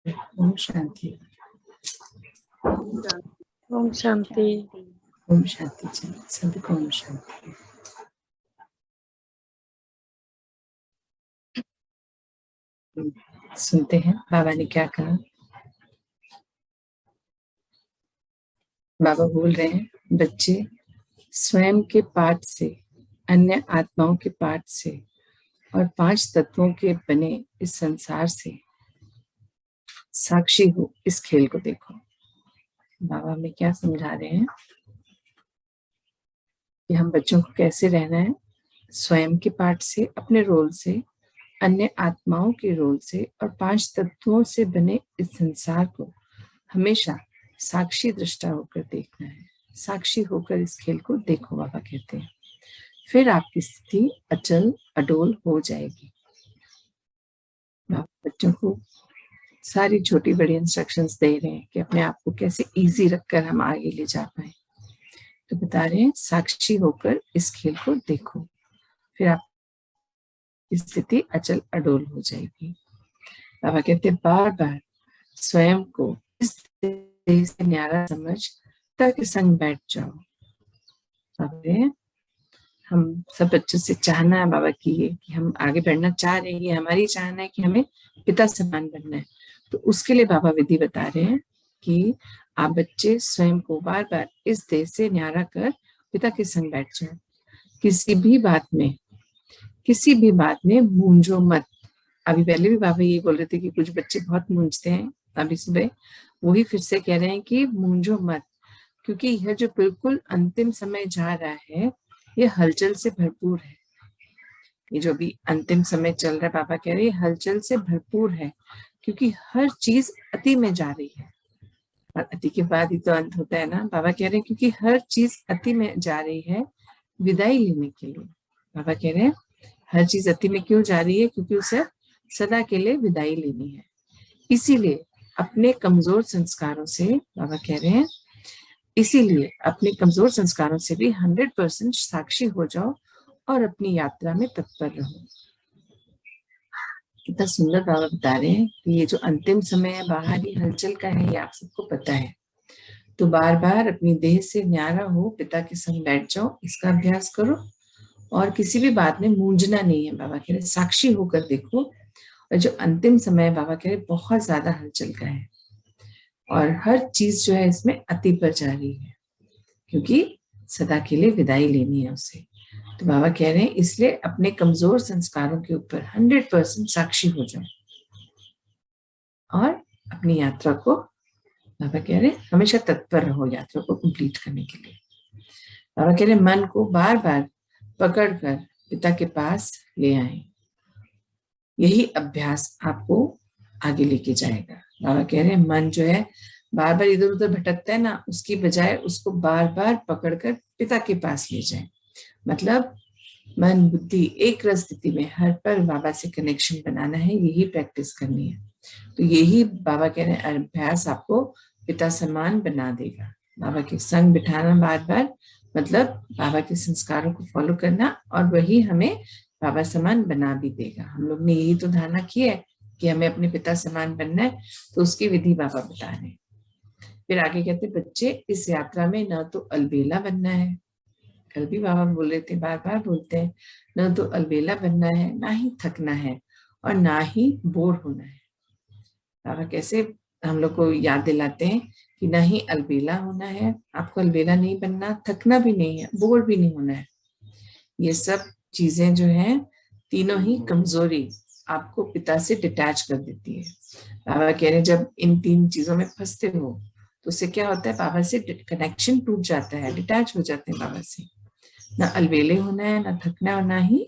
ओम शांति। ओम शांति। ओम शांति। सभी को ओम शांति। सुनते हैं बाबा ने क्या कहा। बाबा बोल रहे हैं, बच्चे स्वयं के पाठ से, अन्य आत्माओं के पाठ से और 5 तत्वों के बने इस संसार से साक्षी हो इस खेल को देखो। बाबा हमें क्या समझा रहे हैं कि हम बच्चों को कैसे रहना है। स्वयं के पाठ से, अपने रोल से, अन्य आत्माओं के रोल से और 5 तत्वों से बने इस संसार को हमेशा साक्षी दृष्टा होकर देखना है। साक्षी होकर इस खेल को देखो, बाबा कहते हैं, फिर आपकी स्थिति अचल अडोल हो जाएगी। बच्चों को सारी छोटी बड़ी इंस्ट्रक्शंस दे रहे हैं कि अपने आप को कैसे इजी रखकर हम आगे ले जा पाए। तो बता रहे हैं, साक्षी होकर इस खेल को देखो, फिर आपकी स्थिति अचल अडोल हो जाएगी। बाबा कहते हैं, बार बार स्वयं को इस देह से न्यारा समझ तक संग बैठ जाओ। हम सब बच्चों से चाहना है बाबा की ये कि हम आगे बढ़ना चाह रहे हैं, हमारी चाहना है कि हमें पिता समान बनना है। तो उसके लिए बाबा विधि बता रहे हैं कि आप बच्चे स्वयं को बार बार इस देह से न्यारा कर पिता के संग बैठ जाओ। किसी भी बात में मूंझो मत। अभी पहले भी बाबा ये बोल रहे थे कि कुछ बच्चे बहुत मूंझते हैं, अभी सुबह वही फिर से कह रहे हैं कि मूंझो मत, क्योंकि यह जो बिल्कुल अंतिम समय जा रहा है ये हलचल से भरपूर है। ये जो भी अंतिम समय चल रहा है, बाबा कह रहे हैं हलचल से भरपूर है, क्योंकि हर चीज अति में जा रही है और अति के बाद ही तो अंत होता है ना। बाबा कह रहे हैं क्योंकि हर चीज अति में जा रही है विदाई लेने के लिए। बाबा कह रहे हैं हर चीज अति में क्यों जा रही है, क्योंकि उसे सदा के लिए विदाई लेनी है। इसीलिए अपने कमजोर संस्कारों से, बाबा कह रहे हैं, इसीलिए अपने कमजोर संस्कारों से भी 100% साक्षी हो जाओ और अपनी यात्रा में तत्पर रहो। कितना सुंदर बाबा बता रहे हैं कि ये जो अंतिम समय है बाहरी हलचल का है, ये आप सबको पता है। तो बार बार अपनी देह से न्यारा हो पिता के संग बैठ जाओ, इसका अभ्यास करो और किसी भी बात में मूंझना नहीं है। बाबा कह रहे साक्षी होकर देखो। और जो अंतिम समय बाबा कह रहे बहुत ज्यादा हलचल का है और हर चीज जो है इसमें अति पर जा रही है, क्योंकि सदा के लिए विदाई लेनी है उसे। तो बाबा कह रहे हैं इसलिए अपने कमजोर संस्कारों के ऊपर 100% साक्षी हो जाओ और अपनी यात्रा को, बाबा कह रहे हैं, हमेशा तत्पर रहो यात्रा को कंप्लीट करने के लिए। बाबा कह रहे हैं मन को बार बार पकड़कर पिता के पास ले आए। यही अभ्यास आपको आगे लेके जाएगा। बाबा कह रहे हैं मन जो है बार बार इधर उधर भटकता है ना, उसकी बजाय उसको बार बार पकड़कर पिता के पास ले जाए। मतलब मन बुद्धि एक रस स्थिति में हर पल बाबा से कनेक्शन बनाना है, यही प्रैक्टिस करनी है। तो यही बाबा कह रहे हैं अभ्यास आपको पिता समान बना देगा। बाबा के संग बिठाना बार बार, मतलब बाबा के संस्कारों को फॉलो करना, और वही हमें बाबा समान बना भी देगा। हम लोग ने यही तो धारणा की है कि हमें अपने पिता समान बनना है, तो उसकी विधि बाबा बता रहे हैं। फिर आगे कहते बच्चे इस यात्रा में न तो अलबेला बनना है, कल भी बाबा बोल रहे थे, बार बार बोलते हैं, न तो अलबेला बनना है, ना ही थकना है और ना ही बोर होना है। बाबा कैसे हम लोग को याद दिलाते हैं कि ना ही अलबेला होना है, आपको अलबेला नहीं बनना, थकना भी नहीं है, बोर भी नहीं होना है। ये सब चीजें जो हैं तीनों ही कमजोरी आपको पिता से डिटैच कर देती है। बाबा कह रहे हैं जब इन 3 चीजों में फंसते हो तो उससे क्या होता है, बाबा से कनेक्शन टूट जाता है, डिटैच हो जाते हैं बाबा से। ना अलबेले होना है, ना थकना, और ना ही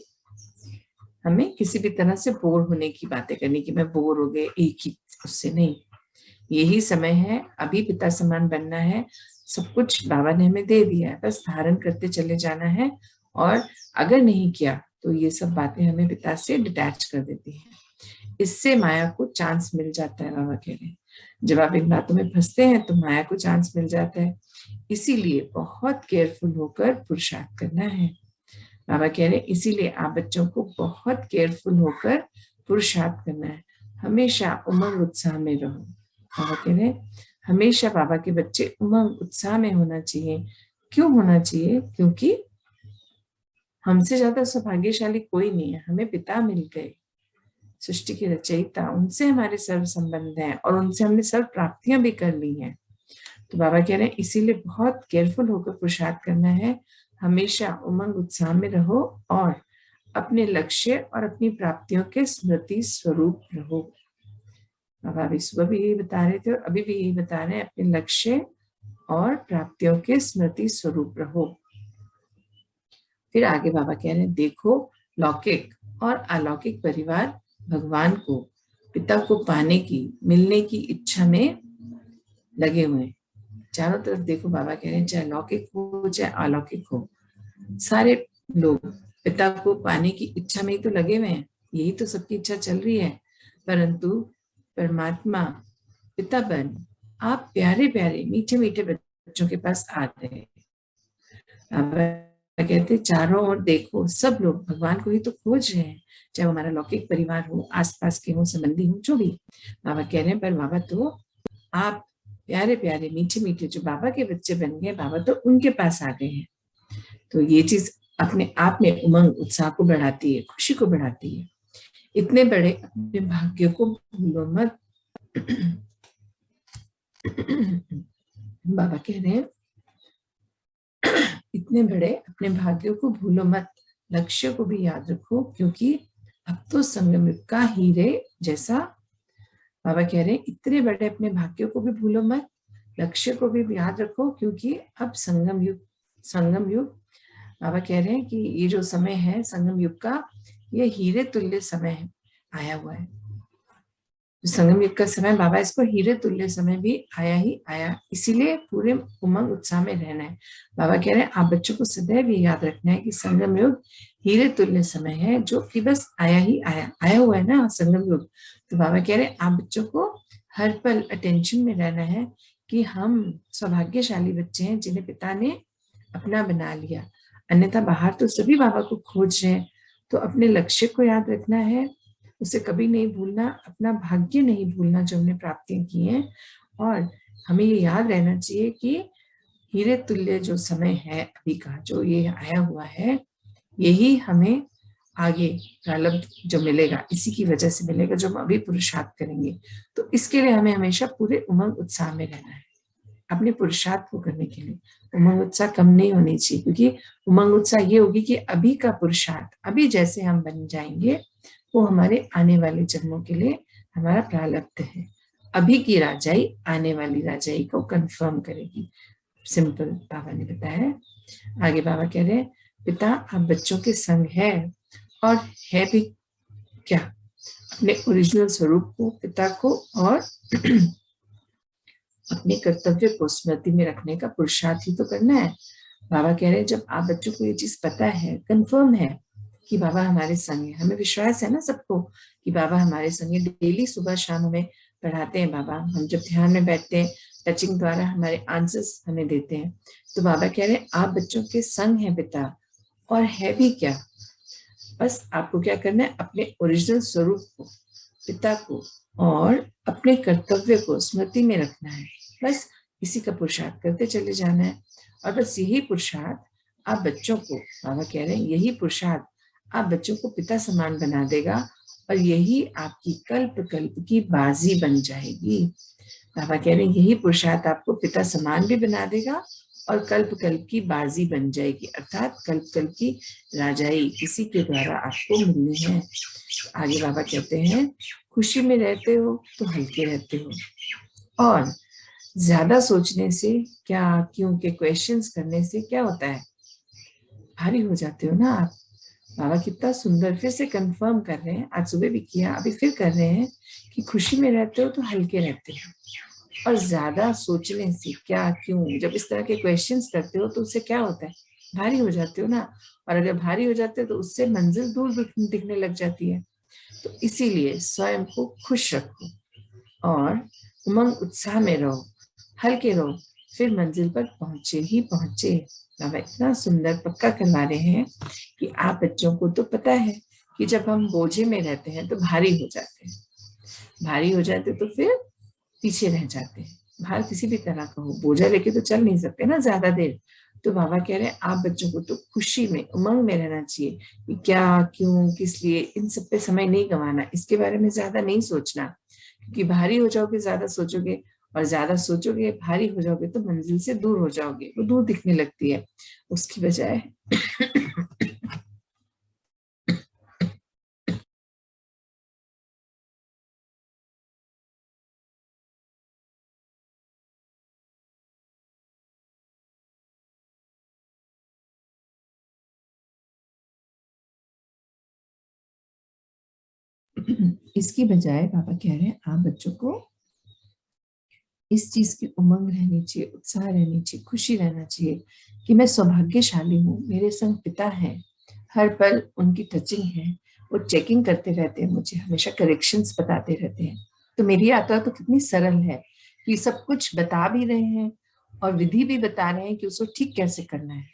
हमें किसी भी तरह से बोर होने की बातें करनी कि मैं बोर हो गए एक ही, उससे नहीं। यही समय है, अभी पिता समान बनना है। सब कुछ बाबा ने हमें दे दिया है, बस धारण करते चले जाना है। और अगर नहीं किया तो ये सब बातें हमें पिता से डिटैच कर देती हैं। इससे माया को चांस मिल जाता है। बाबा कह रहे हैं जब आप इन बातों में फंसते हैं तो माया को चांस मिल जाता है। इसीलिए बहुत केयरफुल होकर पुरुषार्थ करना है। बाबा कह रहे हैं इसीलिए आप बच्चों को बहुत केयरफुल होकर पुरुषार्थ करना है। हमेशा उमंग उत्साह में रहो। बाबा कह रहे हैं हमेशा बाबा के बच्चे उमंग उत्साह में होना चाहिए। क्यों होना चाहिए? क्योंकि हमसे ज्यादा सौभाग्यशाली कोई नहीं है। हमें पिता मिल गए, सृष्टि की रचयिता, उनसे हमारे सर्व संबंध हैं और उनसे हमने सर्व प्राप्तियां भी कर ली हैं। तो बाबा कह रहे हैं इसीलिए बहुत केयरफुल होकर पुरुषार्थ करना है। हमेशा उमंग उत्साह में रहो और अपने लक्ष्य और अपनी प्राप्तियों के स्मृति स्वरूप रहो। बाबा अभी सुबह भी यही बता रहे थे और अभी भी यही बता रहे हैं, अपने लक्ष्य और प्राप्तियों के स्मृति स्वरूप रहो। फिर आगे बाबा कह रहे हैं देखो लौकिक और अलौकिक परिवार भगवान को, पिता को पाने की, मिलने की इच्छा में लगे हुए हैं। चारों तरफ देखो, बाबा कह रहे हैं चाहे लौकिक हो चाहे अलौकिक हो, सारे लोग पिता को पाने की इच्छा में ही तो लगे हुए हैं। यही तो सबकी इच्छा चल रही है। परंतु परमात्मा पिता बन आप प्यारे प्यारे मीठे मीठे बच्चों के पास आ रहे हैं। बाबा कहते चारों ओर देखो, सब लोग भगवान को ही तो खोज रहे हैं, चाहे हमारा लौकिक परिवार हो, आसपास के हो, संबंधी हो, जो भी। बाबा कह रहे हैं पर बाबा तो आप प्यारे प्यारे मीठे मीठे जो बाबा के बच्चे बन गए, बाबा तो उनके पास आ गए हैं। तो ये चीज अपने आप में उमंग उत्साह को बढ़ाती है, खुशी को बढ़ाती है। इतने बड़े अपने भाग्य को भूलो मत। बाबा कह रहे हैं इतने बड़े अपने भाग्यों को भूलो मत, लक्ष्य को भी याद रखो, क्योंकि अब तो संगम युग का हीरे जैसा। बाबा कह रहे हैं इतने बड़े अपने भाग्यों को भी भूलो मत, लक्ष्य को भी याद रखो, क्योंकि अब संगम युग बाबा कह रहे हैं कि ये जो समय है संगम युग का, ये हीरे तुल्य समय है, आया हुआ है। संगम युग का समय, बाबा इसको हीरे तुल्य समय भी आया ही आया, इसीलिए पूरे उमंग उत्साह में रहना है। बाबा कह रहे हैं आप बच्चों को सदैव ये याद रखना है कि संगम युग हीरे तुल्य समय है, जो कि बस आया ही आया हुआ है ना संगम युग। तो बाबा कह रहे हैं आप बच्चों को हर पल अटेंशन में रहना है कि हम सौभाग्यशाली बच्चे हैं जिन्हें पिता ने अपना बना लिया। अन्यथा बाहर तो सभी बाबा को खोज रहे हैं। तो अपने लक्ष्य को याद रखना है, उसे कभी नहीं भूलना, अपना भाग्य नहीं भूलना जो हमने प्राप्तियां की हैं। और हमें ये याद रहना चाहिए कि हीरे तुल्य जो समय है अभी का, जो ये आया हुआ है, यही हमें आगे प्रारब्ध जो मिलेगा, इसी की वजह से मिलेगा जो हम अभी पुरुषार्थ करेंगे। तो इसके लिए हमें हमेशा पूरे उमंग उत्साह में रहना है, अपने पुरुषार्थ को करने के लिए। उमंग उत्साह कम नहीं होनी चाहिए, क्योंकि उमंग उत्साह ये होगी कि अभी का पुरुषार्थ, अभी जैसे हम बन जाएंगे, वो हमारे आने वाले जन्मों के लिए हमारा प्रारब्ध है। अभी की राजाई आने वाली राजाई को कंफर्म करेगी। सिंपल बाबा ने बताया। आगे बाबा कह रहे हैं पिता आप बच्चों के संग है, और है भी क्या, अपने ओरिजिनल स्वरूप को, पिता को और अपने कर्तव्य को स्मृति में रखने का पुरुषार्थ ही तो करना है। बाबा कह रहे हैं जब आप बच्चों को ये चीज पता है, कंफर्म है कि बाबा हमारे संग है, हमें विश्वास है ना सबको कि बाबा हमारे संग है, डेली सुबह शाम हमें पढ़ाते हैं बाबा, हम जब ध्यान में बैठते हैं टचिंग द्वारा हमारे आंसर्स हमें देते हैं। तो बाबा कह रहे हैं आप बच्चों के संग है पिता, और है भी क्या, बस आपको क्या करना है, अपने ओरिजिनल स्वरूप को, पिता को और अपने कर्तव्य को स्मृति में रखना है। बस इसी का पुरुषार्थ करते चले जाना है। और बस यही पुरुषार्थ आप बच्चों को, बाबा कह रहे हैं यही पुरुषार्थ आप बच्चों को पिता समान बना देगा, और यही आपकी कल्प कल्प की बाजी बन जाएगी। बाबा कह रहे हैं यही पुरुषार्थ आपको पिता समान भी बना देगा और कल्प कल्प की बाजी बन जाएगी, अर्थात कल्प कल्प की राजाई इसी के द्वारा आपको मिलनी है। आगे बाबा कहते हैं खुशी में रहते हो तो हल्के रहते हो, और ज्यादा सोचने से, क्या क्यों के क्वेश्चंस करने से क्या होता है, भारी हो जाते हो ना आप। बाबा कितना सुंदर फिर से कंफर्म कर रहे हैं, आज सुबह भी किया, अभी फिर कर रहे हैं कि खुशी में रहते हो तो हल्के रहते हो, और ज्यादा सोचने से, क्या क्यों, जब इस तरह के क्वेश्चंस करते हो तो उससे क्या होता है, भारी हो जाते हो ना। और अगर भारी हो जाते हो तो उससे मंजिल दूर दिखने लग जाती है। तो इसीलिए स्वयं को खुश रखो और उमंग उत्साह में रहो, हल्के रहो, फिर मंजिल पर पहुंचे ही पहुंचे। बाबा इतना सुंदर पक्का करवा रहे हैं कि आप बच्चों को तो पता है कि जब हम बोझे में रहते हैं तो भारी हो जाते हैं, भारी हो जाते तो फिर पीछे रह जाते हैं। भार किसी भी तरह का हो, बोझा लेके तो चल नहीं सकते ना ज्यादा देर। तो बाबा कह रहे हैं आप बच्चों को तो खुशी में, उमंग में रहना चाहिए कि क्या, क्यों, किस लिए, इन सब पे समय नहीं गंवाना, इसके बारे में ज्यादा नहीं सोचना, क्योंकि भारी हो जाओगे, ज्यादा सोचोगे, और ज्यादा सोचोगे भारी हो जाओगे तो मंजिल से दूर हो जाओगे, वो दूर दिखने लगती है। उसकी बजाय इसकी बजाय बाबा कह रहे हैं आप बच्चों को इस चीज की उमंग रहनी चाहिए, उत्साह रहनी चाहिए, खुशी रहना चाहिए कि मैं सौभाग्यशाली हूँ, मेरे संग पिता है, हर पल उनकी टचिंग है, वो चेकिंग करते रहते हैं, मुझे हमेशा करेक्शंस बताते रहते हैं। तो मेरी यात्रा तो कितनी सरल है कि सब कुछ बता भी रहे हैं और विधि भी बता रहे हैं कि उसको ठीक कैसे करना है।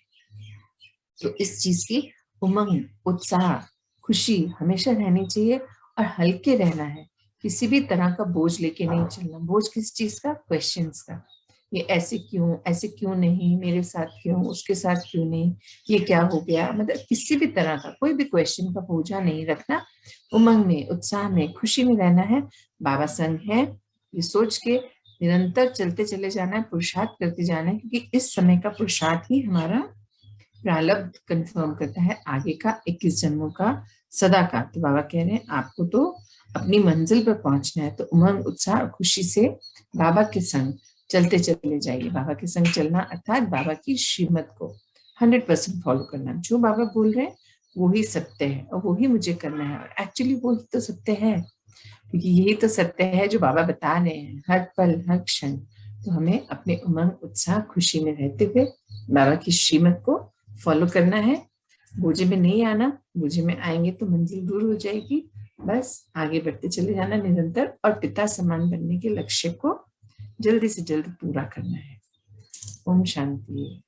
तो इस चीज की उमंग, उत्साह, खुशी हमेशा रहनी चाहिए और हल्के रहना है, किसी भी तरह का बोझ लेके नहीं चलना। बोझ किस चीज का? क्वेश्चंस का। ये ऐसे क्यों नहीं, मेरे साथ क्यों, उसके साथ क्यों नहीं, ये क्या हो गया, मतलब किसी भी तरह का कोई भी क्वेश्चन का बोझा नहीं रखना। उमंग में, उत्साह में, खुशी में रहना है। बाबा संग है, ये सोच के निरंतर चलते चले जाना है, पुरुषार्थ करते जाना है, क्योंकि इस समय का पुरुषार्थ ही हमारा प्रारब्ध कंफर्म करता है आगे का 21 जन्मों का सदा का। तो बाबा कह रहे हैं आपको तो अपनी मंजिल पर पहुंचना है, तो उमंग, उत्साह, खुशी से बाबा के संग चलते चले जाइए। बाबा के संग चलना अर्थात बाबा की श्रीमत को 100% फॉलो करना। जो बाबा बोल रहे हैं वो ही सत्य है और वो ही मुझे करना है, और एक्चुअली वो ही तो सत्य है, क्योंकि यही तो सत्य है जो बाबा बता रहे हैं हर पल हर क्षण। तो हमें अपने उमंग, उत्साह, खुशी में रहते हुए बाबा की श्रीमत को फॉलो करना है। बोझे में नहीं आना, बोझे में आएंगे तो मंजिल दूर हो जाएगी। बस आगे बढ़ते चले जाना निरंतर, और पिता समान बनने के लक्ष्य को जल्दी से जल्दी पूरा करना है। ओम शांति।